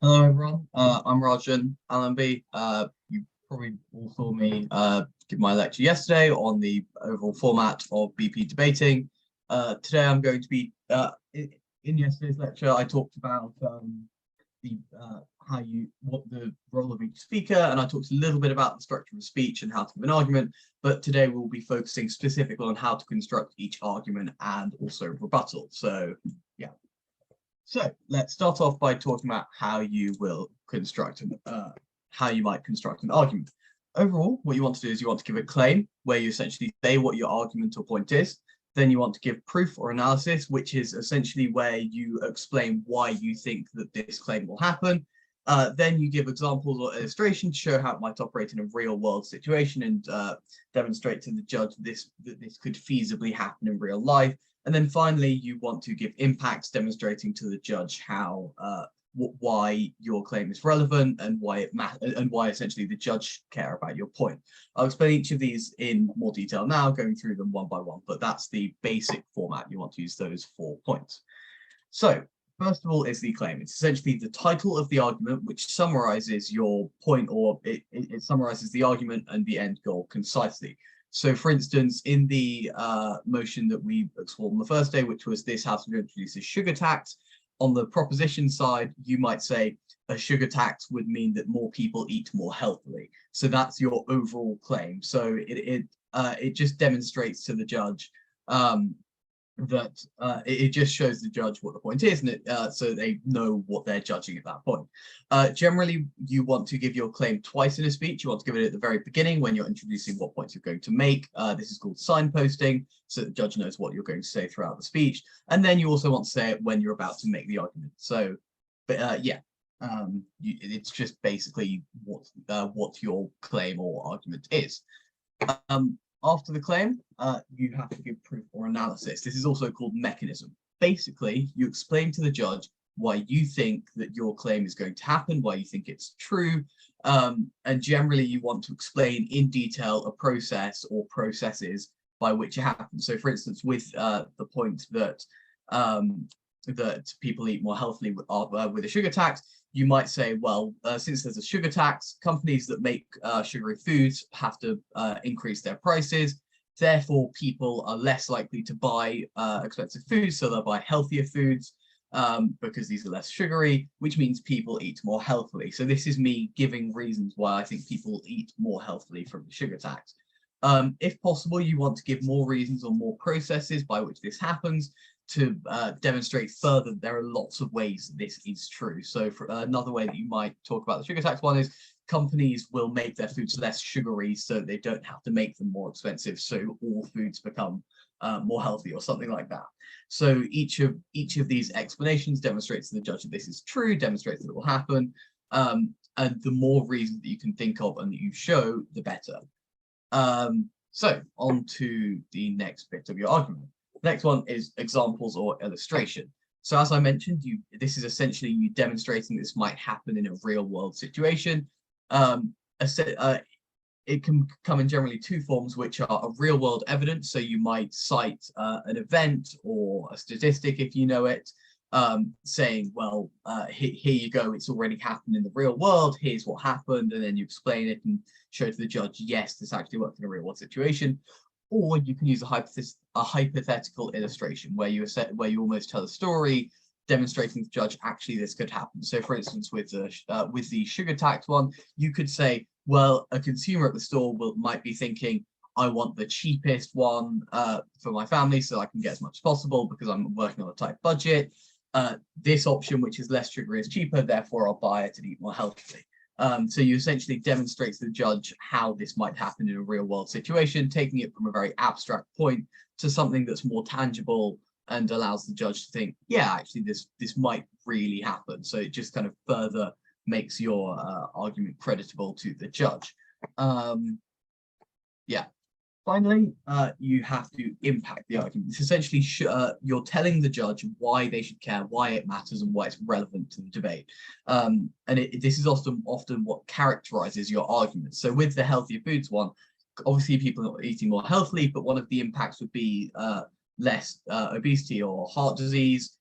Hello everyone, I'm Rajan Allenby. You probably all saw me give my lecture yesterday on the overall format of BP debating. Today I'm going to be, in yesterday's lecture I talked about the what the role of each speaker, and I talked a little bit about the structure of speech and how to give an argument, but today we'll be focusing specifically on how to construct each argument and also rebuttal. So yeah. So let's start off by talking about how you will construct how you might construct an argument. Overall, what you want to do is you want to give a claim where you essentially say what your argument or point is. Then you want to give proof or analysis, which is essentially where you explain why you think that this claim will happen. Then you give examples or illustrations to show how it might operate in a real world situation and demonstrate to the judge that this could feasibly happen in real life. And then finally, you want to give impacts, demonstrating to the judge how why your claim is relevant and why it matters, and why essentially the judge care about your point. I'll explain each of these in more detail now, going through them one by one, but that's the basic format. You want to use those 4 points. So first of all is the claim. It's essentially the title of the argument, which summarizes your point, or it summarizes the argument and the end goal concisely. So for instance, in the motion that we explored on the first day, which was this House will introduce a sugar tax, on the proposition side, you might say a sugar tax would mean that more people eat more healthily. So that's your overall claim. So it just demonstrates to the judge that it just shows the judge what the point is, and so they know what they're judging at that point. Generally, you want to give your claim twice in a speech. You want to give it at the very beginning when you're introducing what points you're going to make. This is called signposting, so the judge knows what you're going to say throughout the speech. And then you also want to say it when you're about to make the argument. So, it's just basically what your claim or argument is. After the claim, you have to give proof or analysis. This is also called mechanism. Basically, you explain to the judge why you think that your claim is going to happen, why you think it's true, and generally you want to explain in detail a process or processes by which it happens. So for instance, with the point that that people eat more healthily with a sugar tax, you might say, well, since there's a sugar tax, companies that make sugary foods have to increase their prices. Therefore, people are less likely to buy expensive foods, so they'll buy healthier foods because these are less sugary, which means people eat more healthily. So this is me giving reasons why I think people eat more healthily from the sugar tax. If possible, you want to give more reasons or more processes by which this happens to demonstrate further there are lots of ways this is true. So for another way that you might talk about the sugar tax one is companies will make their foods less sugary so they don't have to make them more expensive, so all foods become more healthy or something like that. So each of these explanations demonstrates to the judge that this is true, demonstrates that it will happen, and the more reasons that you can think of and that you show, the better. So on to the next bit of your argument. The next one is examples or illustration. So as I mentioned, this is essentially you demonstrating this might happen in a real world situation. It can come in generally 2 forms, which are a real world evidence. So you might cite an event or a statistic if you know it, saying, well, here you go, it's already happened in the real world, here's what happened, and then you explain it and show to the judge, yes, this actually worked in a real world situation. Or you can use a hypothetical illustration where you almost tell a story demonstrating to the judge actually this could happen. So for instance, with the sugar tax one, you could say, well, a consumer at the store might be thinking, I want the cheapest one for my family so I can get as much as possible because I'm working on a tight budget. This option, which is less sugary, is cheaper, therefore I'll buy it and eat more healthily. So you essentially demonstrate to the judge how this might happen in a real world situation, taking it from a very abstract point to something that's more tangible and allows the judge to think, yeah, actually this might really happen. So it just kind of further makes your argument creditable to the judge. Yeah. Finally, you have to impact the argument. It's essentially you're telling the judge why they should care, why it matters, and why it's relevant to the debate. And this is often what characterizes your argument. So with the healthier foods one, obviously people are eating more healthily, but one of the impacts would be less obesity or heart disease.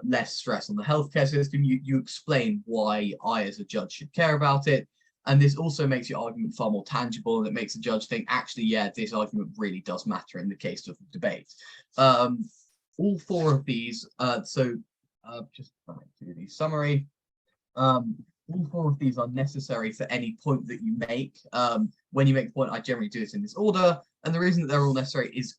less stress on the healthcare system. You explain why I, as a judge, should care about it. And this also makes your argument far more tangible, and it makes the judge think, actually, yeah, this argument really does matter in the case of the debate. All four of these, just do the summary. All four of these are necessary for any point that you make. When you make the point, I generally do this in this order. And the reason that they're all necessary is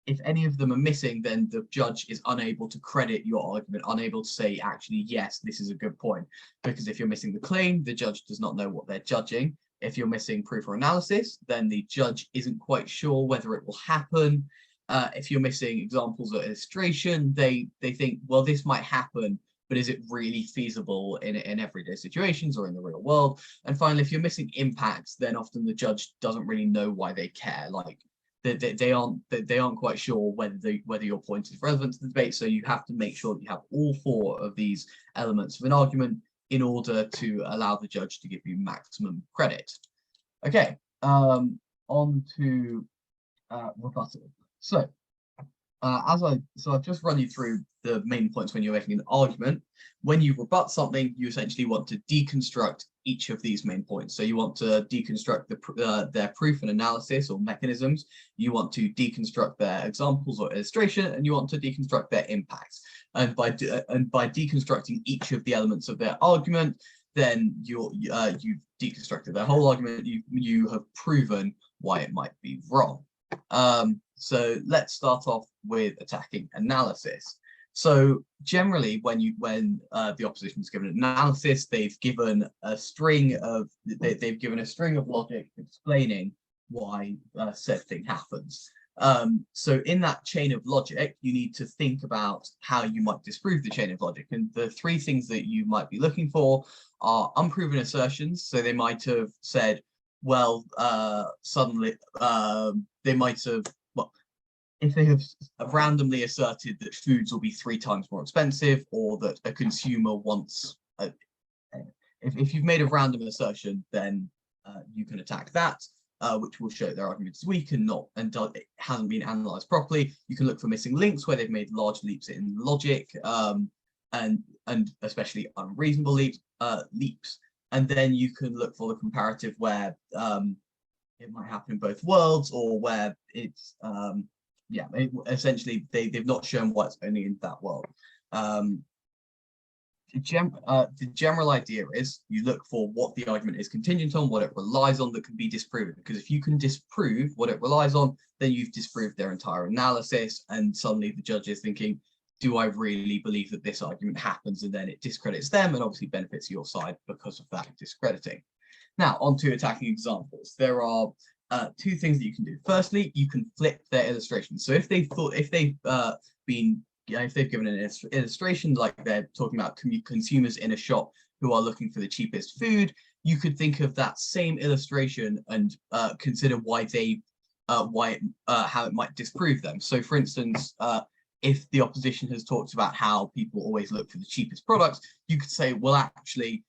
if any of them are missing, then the judge is unable to credit your argument, unable to say, actually, yes, this is a good point. Because if you're missing the claim, the judge does not know what they're judging. If you're missing proof or analysis, then the judge isn't quite sure whether it will happen. If you're missing examples or illustration, they think, well, this might happen, but is it really feasible in everyday situations or in the real world? And finally, if you're missing impacts, then often the judge doesn't really know why they care. Like they aren't quite sure whether your point is relevant to the debate. So you have to make sure that you have all four of these elements of an argument in order to allow the judge to give you maximum credit. Okay, on to rebuttal. So I've just run you through the main points when you're making an argument. When you rebut something, you essentially want to deconstruct each of these main points. So you want to deconstruct their proof and analysis or mechanisms. You want to deconstruct their examples or illustration, and you want to deconstruct their impacts. And by deconstructing each of the elements of their argument, then you've deconstructed their whole argument. You have proven why it might be wrong. So let's start off with attacking analysis. So generally, when the opposition is given an analysis, they've given a string of logic explaining why said thing happens. So in that chain of logic, you need to think about how you might disprove the chain of logic. And the three things that you might be looking for are unproven assertions. So they might have said, well, suddenly they might have, if they have randomly asserted that foods will be 3 times more expensive, or that a consumer wants, if you've made a random assertion, then you can attack that, which will show their argument is weak and it hasn't been analysed properly. You can look for missing links where they've made large leaps in logic, and especially unreasonable leaps. And then you can look for the comparative where it might happen in both worlds, or where it's essentially they've not shown why it's only in that world. The general idea is you look for what the argument is contingent on, what it relies on that can be disproven. Because if you can disprove what it relies on, then you've disproved their entire analysis, and suddenly the judge is thinking, do I really believe that this argument happens? And then it discredits them and obviously benefits your side because of that discrediting. Now, on to attacking examples. There are 2 things that you can do. Firstly, you can flip their illustration. So if they've given an illustration, like they're talking about consumers in a shop who are looking for the cheapest food, you could think of that same illustration and consider how it might disprove them. So, for instance, if the opposition has talked about how people always look for the cheapest products, you could say, well, actually,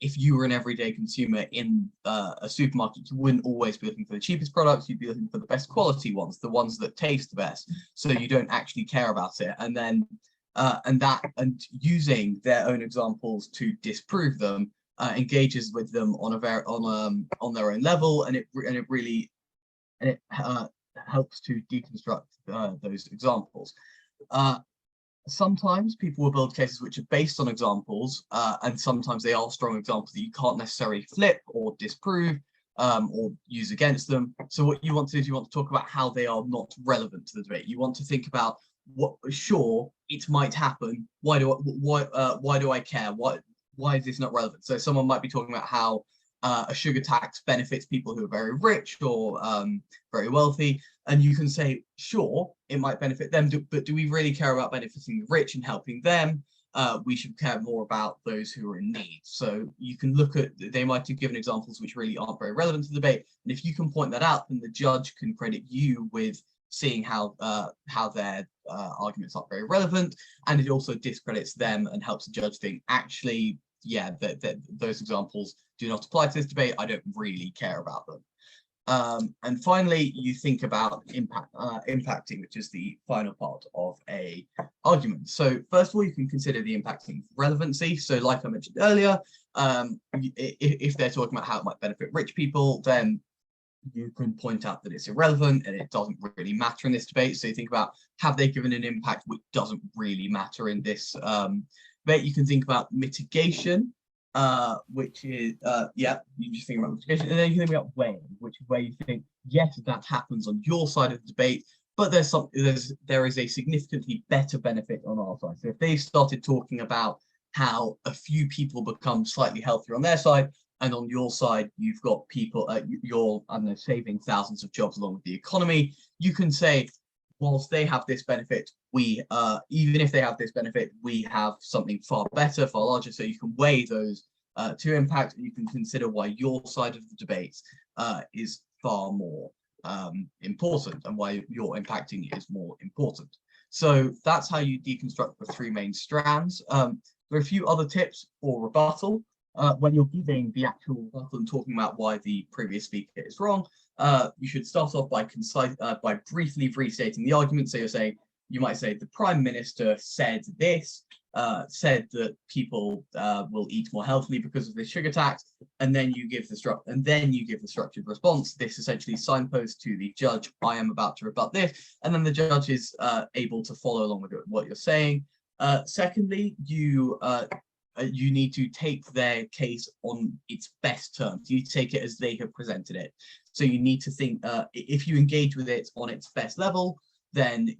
if you were an everyday consumer in a supermarket, you wouldn't always be looking for the cheapest products. You'd be looking for the best quality ones, the ones that taste the best. So you don't actually care about it. And then and using their own examples to disprove them engages with them on their own level, and it helps to deconstruct those examples. Sometimes people will build cases which are based on examples, and sometimes they are strong examples that you can't necessarily flip or disprove or use against them. So what you want to do is you want to talk about how they are not relevant to the debate. You want to think about sure, it might happen. Why do I care? Why is this not relevant? So someone might be talking about how a sugar tax benefits people who are very rich or very wealthy, and you can say, sure, it might benefit them, but do we really care about benefiting the rich and helping them? We should care more about those who are in need. So you can look at, they might have given examples which really aren't very relevant to the debate, and if you can point that out, then the judge can credit you with seeing how their arguments aren't very relevant, and it also discredits them and helps the judge think, actually, yeah, that those examples do not apply to this debate. I don't really care about them. And finally, you think about impacting, which is the final part of a argument. So first of all, you can consider the impacting relevancy. So like I mentioned earlier, if they're talking about how it might benefit rich people, then you can point out that it's irrelevant and it doesn't really matter in this debate. So you think about, have they given an impact which doesn't really matter in this debate? You can think about mitigation, which is, yeah, you just think about mitigation. And then you think about weighing, which is where you think, yes, that happens on your side of the debate, but there is a significantly better benefit on our side. So if they started talking about how a few people become slightly healthier on their side, and on your side, you've got people, you're, I don't know, saving thousands of jobs along with the economy, you can say, whilst they have this benefit, we, even if they have this benefit, we have something far better, far larger. So you can weigh those two impacts, and you can consider why your side of the debate is far more important and why your impacting is more important. So that's how you deconstruct the three main strands. There are a few other tips for rebuttal. When you're giving the actual rebuttal and talking about why the previous speaker is wrong, you should start off by briefly restating the argument. So you might say the Prime Minister said this, said that people will eat more healthily because of this sugar tax, and then you give the structured response. This essentially signposts to the judge, I am about to rebut this, and then the judge is able to follow along with what you're saying. Secondly, you need to take their case on its best terms. You take it as they have presented it. So you need to think, if you engage with it on its best level, then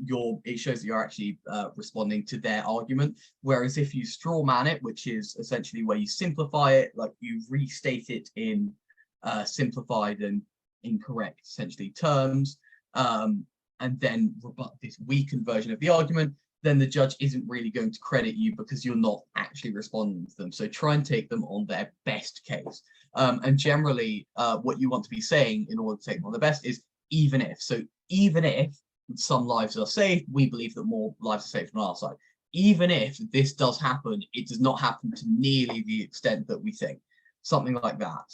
it shows that you're actually responding to their argument. Whereas if you straw man it, which is essentially where you simplify it, like you restate it in simplified and incorrect, essentially, terms, and then rebut this weakened version of the argument, then the judge isn't really going to credit you because you're not actually responding to them. So try and take them on their best case. And generally, what you want to be saying in order to take them on the best is even if. So even if some lives are saved, we believe that more lives are saved on our side. Even if this does happen, it does not happen to nearly the extent that we think. Something like that.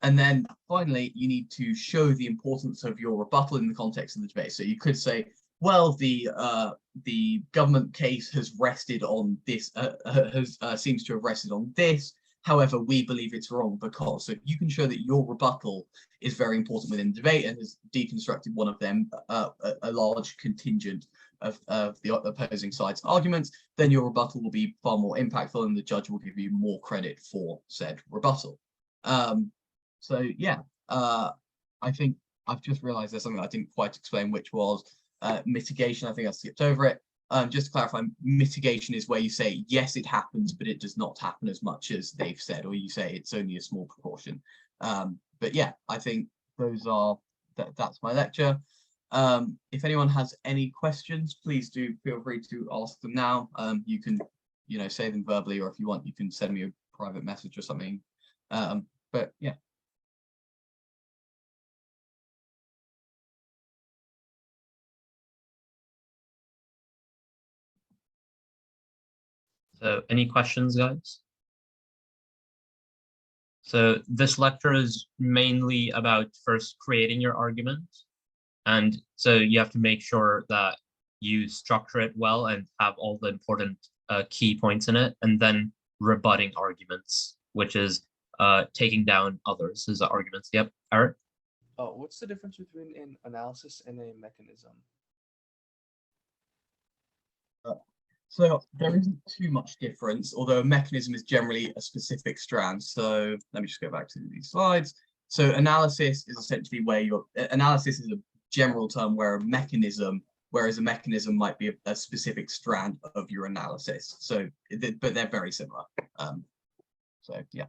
And then finally, you need to show the importance of your rebuttal in the context of the debate. So you could say, well, the government case has rested on this, seems to have rested on this. However, we believe it's wrong because. So you can show that your rebuttal is very important within the debate and has deconstructed one of them, a large contingent of the opposing side's arguments, then your rebuttal will be far more impactful and the judge will give you more credit for said rebuttal. So yeah, I think I've just realized there's something I didn't quite explain, which was mitigation. I think I skipped over it. Just to clarify, mitigation is where you say, yes, it happens, but it does not happen as much as they've said, or you say it's only a small proportion. But yeah, I think that's my lecture. If anyone has any questions, please do feel free to ask them now. You can, say them verbally, or if you want, you can send me a private message or something. But yeah. So any questions, guys? So this lecture is mainly about first creating your argument. And so you have to make sure that you structure it well and have all the important key points in it, and then rebutting arguments, which is taking down others' arguments. Yep, Eric? What's the difference between an analysis and a mechanism? So there isn't too much difference, although a mechanism is generally a specific strand. So let me just go back to these slides. So analysis is essentially where analysis is a general term where a mechanism, whereas a mechanism might be a specific strand of your analysis. So, but they're very similar. So yeah.